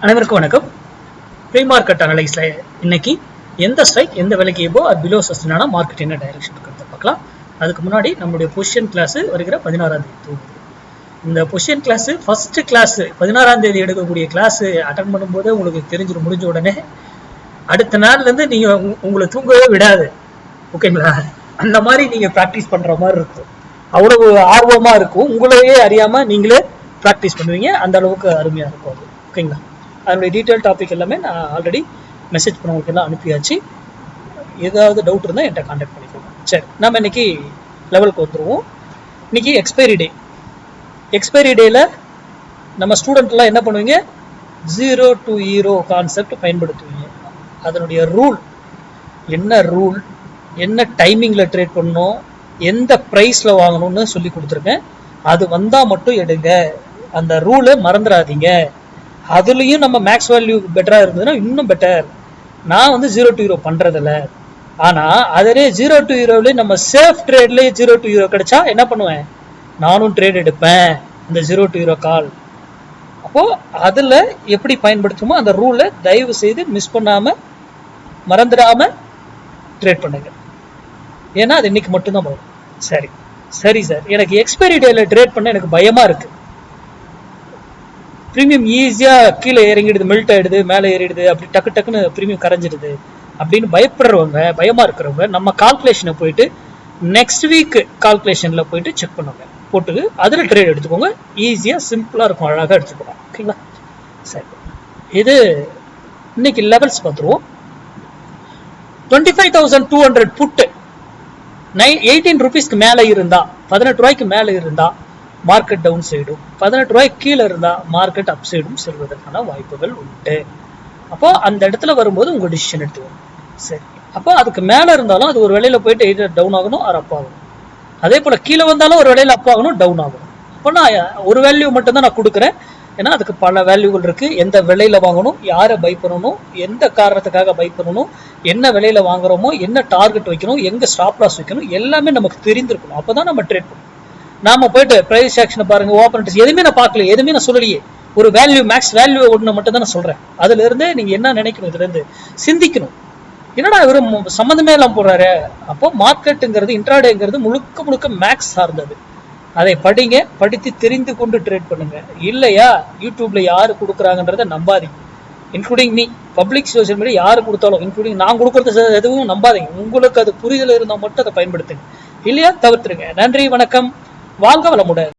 அனைவருக்கும் வணக்கம். Pre market அனலைஸ்ல இன்னைக்கு எந்த ஸ்ட்ரைக் எந்த விலைக்கு எபோ அது பிலோ சஸ்டனான மார்க்கெட் என்ன டைரக்ஷன் இருக்கிறத பார்க்கலாம். அதுக்கு முன்னாடி நம்மளுடைய பொசிஷன் கிளாஸ் வருகிற 16ஆம் தேதி தூங்குது. இந்த பொசிஷன் கிளாஸ் ஃபர்ஸ்ட் கிளாஸ் 16ஆம் தேதி எடுக்கக்கூடிய கிளாஸ் அட்டன் பண்ணும்போது உங்களுக்கு தெரிஞ்சு முடிஞ்ச உடனே அடுத்த நாள்ல இருந்து நீங்க உங்களை தூங்கவே விடாது. ஓகேங்களா? அந்த மாதிரி நீங்க ப்ராக்டிஸ் பண்ற மாதிரி இருக்கும். அவ்வளவு ஆர்வமா இருக்கும். உங்களையே அறியாம நீங்களே ப்ராக்டிஸ் பண்ணுவீங்க. அந்த அளவுக்கு அருமையா இருக்கும் அது. ஓகேங்களா? அதனுடைய டீட்டெயில் டாபிக் எல்லாமே நான் ஆல்ரெடி மெசேஜ் பண்ணவங்களுக்கு எல்லாம் அனுப்பியாச்சு. ஏதாவது டவுட் இருந்தால் என்கிட்ட கான்டாக்ட் பண்ணிக்கோங்க. சரி, நம்ம இன்னைக்கு லெவலுக்கு வந்துடுவோம். இன்னைக்கு எக்ஸ்பைரி டே. எக்ஸ்பைரி டேல நம்ம ஸ்டூடெண்ட்லாம் என்ன பண்ணுவீங்க? 0 to hero கான்செப்ட் பயன்படுத்துவீங்க. அதனுடைய ரூல் என்ன டைமிங்கில் ட்ரேட் பண்ணணும், எந்த ப்ரைஸில் வாங்கணும்னு சொல்லி கொடுத்துருக்கேன். அது வந்தால் மட்டும் எடுங்க. அந்த ரூலை மறந்துடாதீங்க. அதுலேயும் நம்ம மேக்ஸ் வேல்யூ பெட்டராக இருந்ததுன்னா இன்னும் பெட்டர். நான் 0 to hero பண்ணுறதில்ல. ஆனால் அதிலே 0 to heroவிலே நம்ம சேஃப் ட்ரேட்லேயே 0 to hero கிடைச்சா என்ன பண்ணுவேன்? நானும் ட்ரேட் எடுப்பேன் இந்த 0 to hero கால். அப்போது அதில் எப்படி பயன்படுத்துமோ அந்த ரூலை தயவு செய்து மிஸ் பண்ணாமல் மறந்துடாமல் ட்ரேட் பண்ணுங்க. ஏன்னா அது இன்னைக்கு மட்டும்தான் வரும். சரி சார், எனக்கு எக்ஸ்பைரி டேல ட்ரேட் பண்ண எனக்கு பயமாக இருக்குது. ப்ரீமியம் ஈஸியாக கீழே இறங்கிடுது, மெல்ட் ஆகிடுது, மேலே ஏறிடுது, அப்படி டக்குன்னு ப்ரீமியம் கரைஞ்சிடுது அப்படின்னு பயமாக இருக்கிறவங்க நம்ம கால்குலேஷனை போயிட்டு நெக்ஸ்ட் வீக் கால்குலேஷனில் போயிட்டு செக் பண்ணுவாங்க. போட்டு அதில் ட்ரேட் எடுத்துக்கோங்க. ஈஸியாக சிம்பிளாக இருக்கும், அழகாக எடுத்துக்கோங்க. ஓகேங்களா? சரி, இது இன்னைக்கு லெவல்ஸ் பார்த்துருவோம். 25,200 புட்டு 18 ரூபீஸ்க்கு மேலே இருந்தா, 18 ரூபாய்க்கு மேலே இருந்தா மார்க்கெட் டவுன் சைடும், 18 ரூபாய்க்கு கீழே இருந்தா மார்க்கெட் அப் சைடும் செல்வதற்கான வாய்ப்புகள் உண்டு. அப்போ அந்த இடத்துல வரும்போது உங்க டிசிஷன் எடுத்துக்கணும். சரி, அப்போ அதுக்கு மேல இருந்தாலும் அது ஒரு வேலையில போயிட்டு எய்தர் டவுன் ஆகணும் ஆர் அப் ஆகணும். அதே போல கீழே வந்தாலும் ஒரு வேலையில அப் ஆகணும், டவுன் ஆகணும். அப்போ நான் ஒரு வேல்யூ மட்டும் தான் நான் கொடுக்குறேன். ஏன்னா அதுக்கு பல வேல்யூகள் இருக்கு. எந்த விலையில வாங்கணும், யாரை பை பண்ணணும், எந்த காரணத்துக்காக பை பண்ணணும், என்ன விலையில வாங்குறோமோ, என்ன டார்கெட் வைக்கணும், எங்க ஸ்டாப் லாஸ் வைக்கணும், எல்லாமே நமக்கு தெரிந்திருக்கணும். அப்பதான் நம்ம ட்ரேட் பண்ணணும். நாம போயிட்டு பிரைஸ் ஆக்ஷனை பாருங்க, ஓப்பன் எதுவுமே நான் பார்க்கல, எதுவுமே நான் சொல்லலையே. ஒரு வேல்யூ மேக்ஸ் வேல்யூ ஒன்று மட்டும் தான் நான் சொல்றேன். அதுல இருந்து நீங்க என்ன நினைக்கணும், இதுல இருந்து சிந்திக்கணும். என்னடா இவரும் சம்மந்தமே எல்லாம் போடுறாரு. அப்போ மார்க்கெட்டுங்கிறது இன்ட்ராடேங்கிறது முழுக்க மேக்ஸ் சார்ந்தது. அதை படிங்க, படித்து தெரிந்து கொண்டு ட்ரேட் பண்ணுங்க. இல்லையா யூடியூப்ல யாரு கொடுக்குறாங்கன்றத நம்பாதீங்க. Including me, public social media யாரு கொடுத்தாலும் இன்க்ளூடிங் நான் கொடுக்கறது எதுவும் நம்பாதீங்க. உங்களுக்கு அது புரிதல் இருந்தால் மட்டும் அதை பயன்படுத்துங்க. இல்லையா தவிர்த்துருங்க. நன்றி, வணக்கம், வாழ்க வளமுடன்.